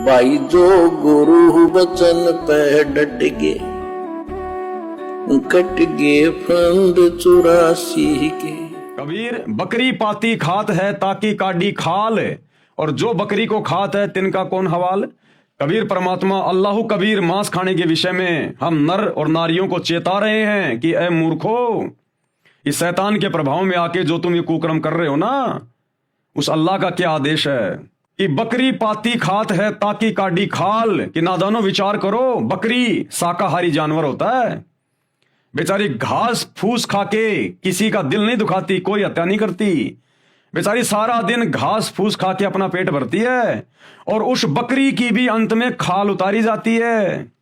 भाई जो गुरु वचन पे डट गे, कट गे फंद 84 के। कबीर बकरी पाती खात है ताकि काडी खाल, और जो बकरी को खात है तिनका कौन हवाल। कबीर परमात्मा अल्लाह कबीर मांस खाने के विषय में हम नर और नारियों को चेता रहे हैं कि ए मूर्खो, इस शैतान के प्रभाव में आके जो तुम ये कुकर्म कर रहे हो ना, उस अल्लाह का क्या आदेश है कि बकरी पाती खात है ताकि काडी खाल। कि नादानो विचार करो, बकरी शाकाहारी जानवर होता है, बेचारी घास फूस खा के किसी का दिल नहीं दुखाती, कोई हत्या नहीं करती, बेचारी सारा दिन घास फूस खा के अपना पेट भरती है, और उस बकरी की भी अंत में खाल उतारी जाती है।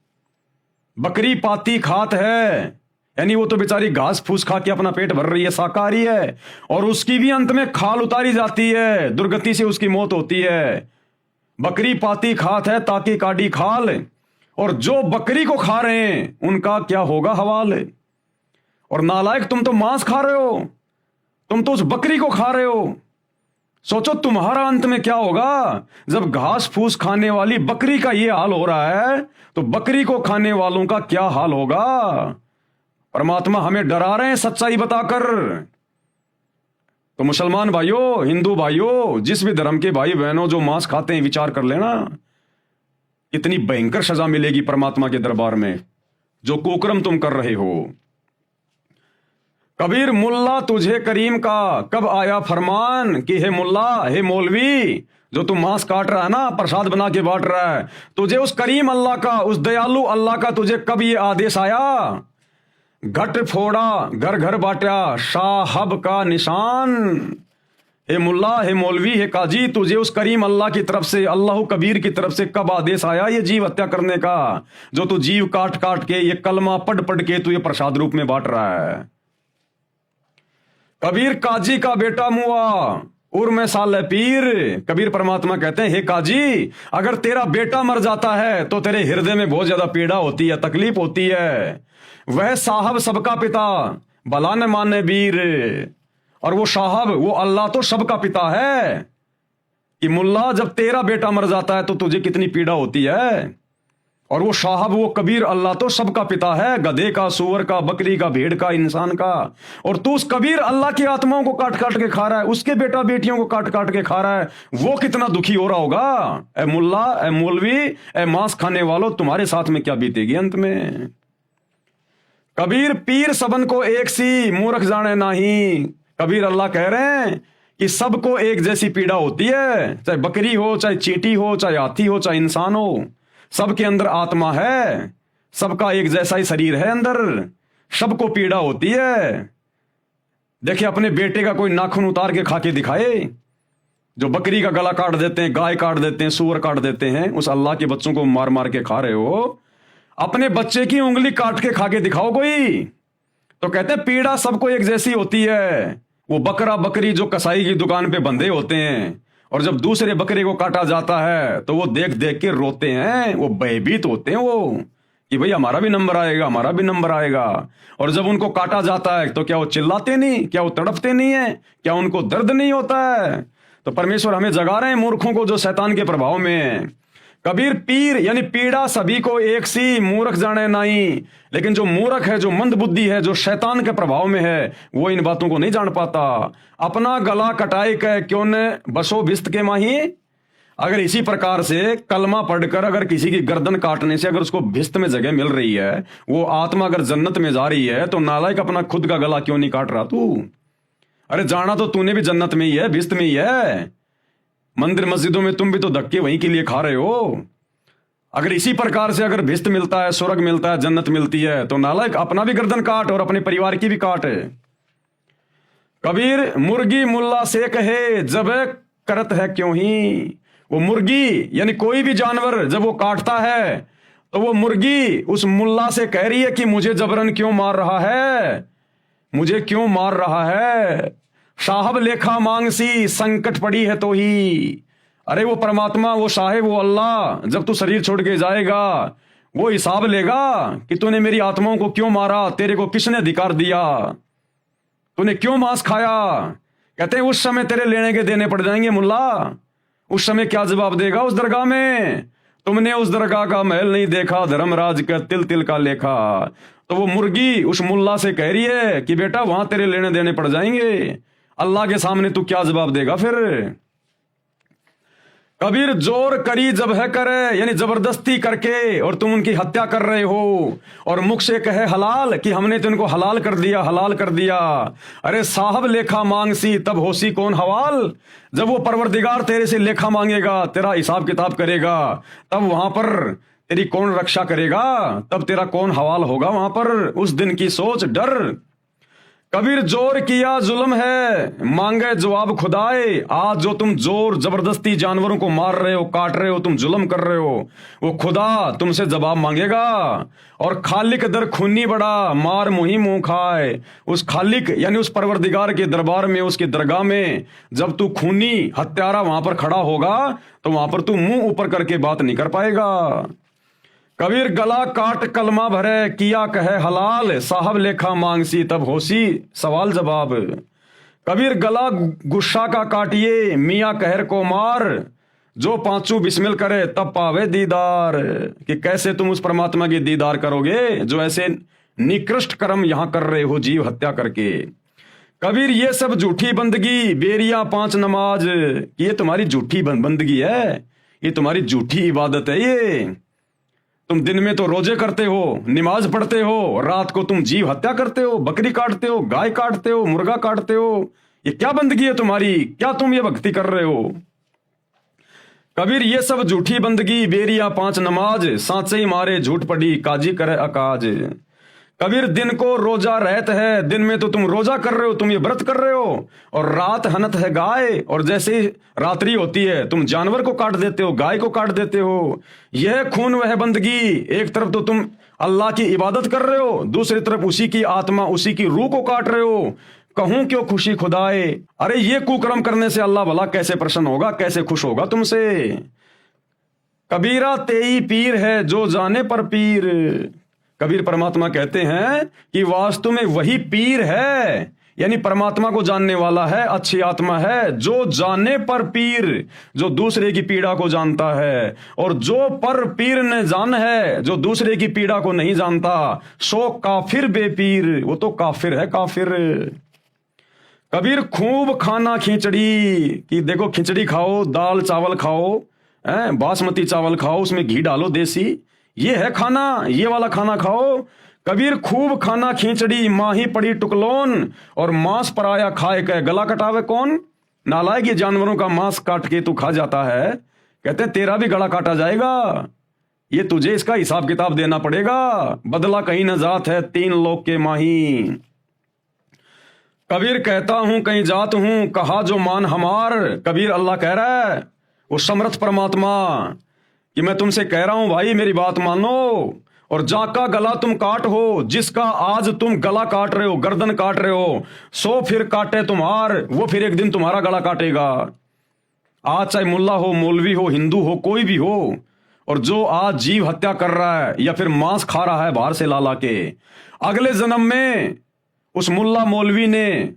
बकरी पाती खात है यानी वो तो बेचारी घास फूस खा के अपना पेट भर रही है, शाकाहारी है, और उसकी भी अंत में खाल उतारी जाती है, दुर्गति से उसकी मौत होती है। बकरी पाती खात है ताकि काडी खाल, और जो बकरी को खा रहे हैं उनका क्या होगा हवाल। और नालायक, तुम तो मांस खा रहे हो, तुम तो उस बकरी को खा रहे हो। सोचो तुम्हारा अंत में क्या होगा जब घास फूस खाने वाली बकरी का ये हाल हो रहा है, तो बकरी को खाने वालों का क्या हाल होगा। परमात्मा हमें डरा रहे हैं सच्चाई बताकर। तो मुसलमान भाइयों, हिंदू भाइयों, जिस भी धर्म के भाई बहनों जो मांस खाते हैं, विचार कर लेना, इतनी भयंकर सजा मिलेगी परमात्मा के दरबार में जो कुकर्म तुम कर रहे हो। कबीर मुल्ला तुझे करीम का कब आया फरमान कि हे मुल्ला, हे मौलवी, जो तू मांस काट रहा है ना, प्रसाद बना के बांट रहा है, तुझे उस करीम अल्लाह का, उस दयालु अल्लाह का तुझे कब ये आदेश आया। घट फोड़ा घर घर बांटा साहब का निशान। हे मुल्ला, हे मौलवी, हे काजी, तुझे उस करीम अल्लाह की तरफ से, अल्लाह कबीर की तरफ से कब आदेश आया ये जीव हत्या करने का, जो तू जीव काट काट के, ये कलमा पढ़ पढ़ के तू ये प्रसाद रूप में बांट रहा है। कबीर काजी का बेटा मुआ उर में साल पीर। कबीर परमात्मा कहते हैं, हे काजी, अगर तेरा बेटा मर जाता है तो तेरे हृदय में बहुत ज्यादा पीड़ा होती है, तकलीफ होती है। वह साहब सबका पिता भला न माने वीर, और वो साहब, वो अल्लाह तो सबका पिता है। कि मुल्ला, जब तेरा बेटा मर जाता है तो तुझे कितनी पीड़ा होती है, और वो साहब, वो कबीर अल्लाह तो सबका पिता है, गधे का, सुअर का, बकरी का, भेड़ का, इंसान का। और तू उस कबीर अल्लाह की आत्माओं को काट काट के खा रहा है, उसके बेटा बेटियों को काट काट के खा रहा है, वो कितना दुखी हो रहा होगा। ए मुल्ला, ए मौलवी, ए मांस खाने वालों, तुम्हारे साथ में क्या बीतेगी अंत में। कबीर पीर सबन को एक सी मूर्ख जाने नहीं। कबीर अल्लाह कह रहे हैं कि सबको एक जैसी पीड़ा होती है, चाहे बकरी हो, चाहे चींटी हो, चाहे हाथी हो, चाहे इंसान हो, सबके अंदर आत्मा है, सबका एक जैसा ही शरीर है अंदर, सबको पीड़ा होती है। देखिए, अपने बेटे का कोई नाखून उतार के खा के दिखाए, जो बकरी का गला काट देते हैं, गाय काट देते हैं, सूअर काट देते हैं, उस अल्लाह के बच्चों को मार मार के खा रहे हो। अपने बच्चे की उंगली काट के खा के दिखाओ कोई, तो कहते हैं पीड़ा सबको एक जैसी होती है। वो बकरा बकरी जो कसाई की दुकान पे बंधे होते हैं, और जब दूसरे बकरे को काटा जाता है तो वो देख देख के रोते हैं, वो भयभीत होते हैं वो, कि भाई हमारा भी नंबर आएगा, हमारा भी नंबर आएगा। और जब उनको काटा जाता है तो क्या वो चिल्लाते नहीं, क्या वो तड़पते नहीं है, क्या उनको दर्द नहीं होता है। तो परमेश्वर हमें जगा रहे हैं मूर्खों को जो शैतान के प्रभाव में है। कबीर पीर यानी पीड़ा सभी को एक सी मूर्ख जाने नहीं, लेकिन जो मूर्ख है, जो मंद बुद्धि है, जो शैतान के प्रभाव में है, वो इन बातों को नहीं जान पाता। अपना गला कटाई के क्यों न बसो भिस्त के माही। अगर इसी प्रकार से कलमा पढ़कर अगर किसी की गर्दन काटने से अगर उसको भिस्त में जगह मिल रही है, वो आत्मा अगर जन्नत में जा रही है, तो नालायक अपना खुद का गला क्यों नहीं काट रहा तू। अरे जाना तो तूने भी जन्नत में ही है, भिस्त में ही है। मंदिर मस्जिदों में तुम भी तो धक्के वहीं के लिए खा रहे हो। अगर इसी प्रकार से अगर भिस्त मिलता है, स्वर्ग मिलता है, जन्नत मिलती है, तो नालायक अपना भी गर्दन काट और अपने परिवार की भी काट। कबीर मुर्गी मुल्ला से कहे जब करत है क्यों ही। वो मुर्गी यानी कोई भी जानवर जब वो काटता है तो वो मुर्गी उस मुल्ला से कह रही है कि मुझे जबरन क्यों मार रहा है, मुझे क्यों मार रहा है। साहब लेखा मांग सी संकट पड़ी है तो ही। अरे वो परमात्मा, वो साहेब, वो अल्लाह, जब तू शरीर छोड़ के जाएगा वो हिसाब लेगा कि तूने मेरी आत्माओं को क्यों मारा, तेरे को किसने अधिकार दिया, तूने क्यों मांस खाया। कहते हैं उस समय तेरे लेने के देने पड़ जाएंगे मुल्ला। उस समय क्या जवाब देगा उस दरगाह में। तुमने उस दरगाह का महल नहीं देखा, धर्मराज का तिल तिल का लेखा। तो वो मुर्गी उस मुल्ला से कह रही है कि बेटा वहां तेरे लेने देने पड़ जाएंगे, अल्लाह के सामने तू क्या जवाब देगा फिर। कबीर जोर करी जब है करे, यानी जबरदस्ती करके और तुम उनकी हत्या कर रहे हो, और मुख से कहे हलाल कि हमने तो इनको हलाल कर दिया, हलाल कर दिया। अरे साहब लेखा मांगसी तब होसी कौन हवाल, जब वो परवरदिगार तेरे से लेखा मांगेगा, तेरा हिसाब किताब करेगा, तब वहां पर तेरी कौन रक्षा करेगा, तब तेरा कौन हवाल होगा वहां पर। उस दिन की सोच डर। कबीर जोर किया जुल्म है, मांगे जवाब खुदाए। आज जो तुम जोर जबरदस्ती जानवरों को मार रहे हो, काट रहे हो, तुम जुल्म कर रहे हो, वो खुदा तुमसे जवाब मांगेगा। और खालिक दर खूनी बड़ा, मार मुही मुंह खाए। उस खालिक यानी उस परवरदिगार के दरबार में, उसकी दरगाह में जब तू खूनी हत्यारा वहां पर खड़ा होगा, तो वहां पर तू मुंह ऊपर करके बात नहीं कर पाएगा। कबीर गला काट कलमा भरे, किया कहे हलाल, साहब लेखा मांगसी तब होसी सवाल जवाब। कबीर गला गुस्सा का काटिए, मियाँ कहर को मार, जो पांचू बिस्मिल करे तब पावे दीदार। कि कैसे तुम उस परमात्मा की दीदार करोगे जो ऐसे निकृष्ट कर्म यहां कर रहे हो, जीव हत्या करके। कबीर ये सब झूठी बंदगी, बेरिया 5 नमाज, ये तुम्हारी झूठी बंदगी है, ये तुम्हारी झूठी इबादत है। ये तुम दिन में तो रोजे करते हो, नमाज पढ़ते हो, रात को तुम जीव हत्या करते हो, बकरी काटते हो, गाय काटते हो, मुर्गा काटते हो। ये क्या बंदगी है तुम्हारी, क्या तुम ये भक्ति कर रहे हो। कबीर ये सब झूठी बंदगी, बेरिया 5 नमाज, सांचे ही मारे झूठ पड़ी, काजी करे अकाज। कबीर दिन को रोजा रहत है, दिन में तो तुम रोजा कर रहे हो, तुम ये व्रत कर रहे हो, और रात हनत है गाय, और जैसे ही रात्रि होती है तुम जानवर को काट देते हो, गाय को काट देते हो। यह खून वह बंदगी, एक तरफ तो तुम अल्लाह की इबादत कर रहे हो, दूसरी तरफ उसी की आत्मा, उसी की रूह को काट रहे हो। कहूं क्यों खुशी खुदाए। अरे ये कुकर्म करने से अल्लाह भला कैसे प्रसन्न होगा, कैसे खुश होगा तुमसे। कबीरा तेई पीर है जो जाने पर पीर। कबीर परमात्मा कहते हैं कि वास्तव में वही पीर है, यानी परमात्मा को जानने वाला है, अच्छी आत्मा है, जो जाने पर पीर, जो दूसरे की पीड़ा को जानता है। और जो पर पीर ने जान है, जो दूसरे की पीड़ा को नहीं जानता, सो काफिर बेपीर, वो तो काफिर है, काफिर। कबीर खूब खाना खिचड़ी, कि देखो खिचड़ी खाओ, दाल चावल खाओ, बासमती चावल खाओ, उसमें घी डालो देसी, ये है खाना, ये वाला खाना खाओ। कबीर खूब खाना खींचड़ी, माही पड़ी टुकलोन, और मांस पराया खाए के गला कटावे कौन। नालायक ये जानवरों का मांस काट के तू खा जाता है, कहते हैं तेरा भी गला काटा जाएगा, ये तुझे इसका हिसाब किताब देना पड़ेगा। बदला कहीं न जात है 3 लोग के माही। कबीर कहता हूं कहीं जात हूं, कहा जो मान हमार। कबीर अल्लाह कह रहा है, वो समर्थ परमात्मा, कि मैं तुमसे कह रहा हूं भाई मेरी बात मानो, और जाका गला तुम काट हो, जिसका आज तुम गला काट रहे हो, गर्दन काट रहे हो, सो फिर काटे तुम्हार, वो फिर एक दिन तुम्हारा गला काटेगा। आज चाहे मुल्ला हो, मौलवी हो, हिंदू हो, कोई भी हो, और जो आज जीव हत्या कर रहा है या फिर मांस खा रहा है बाहर से ला ला के, अगले जन्म में उस मुल्ला मौलवी ने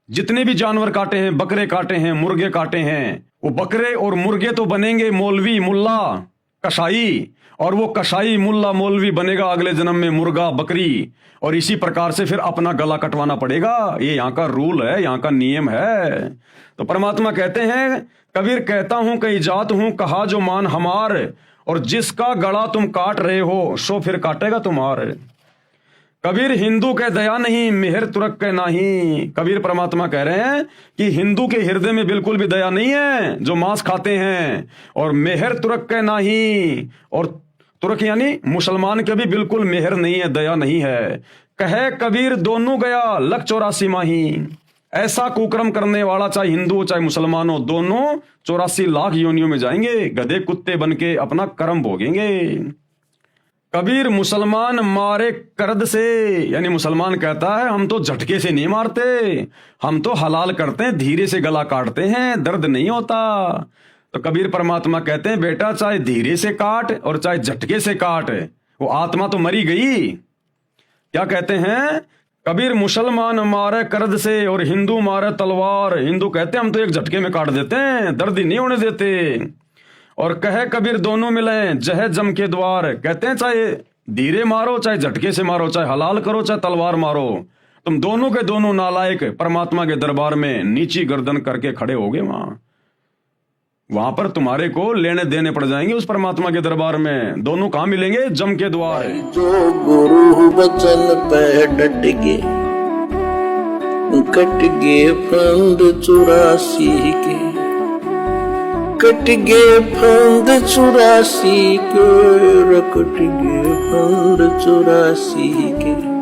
जितने भी जानवर काटे हैं, बकरे काटे हैं, मुर्गे काटे हैं, वो बकरे और मुर्गे तो बनेंगे मौलवी, मुल्ला, कसाई, और वो कसाई मुल्ला मौलवी बनेगा अगले जन्म में मुर्गा, बकरी, और इसी प्रकार से फिर अपना गला कटवाना पड़ेगा। ये यहाँ का रूल है, यहाँ का नियम है। तो परमात्मा कहते हैं, कबीर कहता हूं कहीं जात हूं, कहा जो मान हमार, और जिसका गला तुम काट रहे हो, सो फिर काटेगा तुम्हार। कबीर हिंदू के दया नहीं, मेहर तुरक के नहीं। कबीर परमात्मा कह रहे हैं कि हिंदू के हृदय में बिल्कुल भी दया नहीं है जो मांस खाते हैं, और मेहर तुरक के नहीं, और तुर्क यानी मुसलमान के भी बिल्कुल मेहर नहीं है, दया नहीं है। कहे कबीर दोनों गया 184 माही। ऐसा कुकर्म करने वाला चाहे हिंदू हो चाहे मुसलमान हो, दोनों 84 लाख योनियों में जाएंगे, गधे कुत्ते बन के अपना कर्म भोगेंगे। कबीर मुसलमान मारे करद से, यानी मुसलमान कहता है हम तो झटके से नहीं मारते, हम तो हलाल करते हैं, धीरे से गला काटते हैं, दर्द नहीं होता। तो कबीर परमात्मा कहते हैं बेटा चाहे धीरे से काट और चाहे झटके से काट, वो आत्मा तो मरी गई। क्या कहते हैं कबीर, मुसलमान मारे करद से और हिंदू मारे तलवार। हिंदू कहते हैं हम तो एक झटके में काट देते हैं, दर्द ही नहीं होने देते। और कहे कबीर दोनों मिलें जहे जम के द्वार। कहते हैं चाहे धीरे मारो, चाहे झटके से मारो, चाहे हलाल करो, चाहे तलवार मारो, तुम दोनों के दोनों नालायक परमात्मा के दरबार में नीची गर्दन करके खड़े होगे। वहां पर तुम्हारे को लेने देने पड़ जाएंगे उस परमात्मा के दरबार में। दोनों कहां मिलेंगे? जम के द्वार। जो गुरु बचन पे डट गे, कट गे फंद 84 के, कट गे फंद 84 के, कट गे फंद 84 के।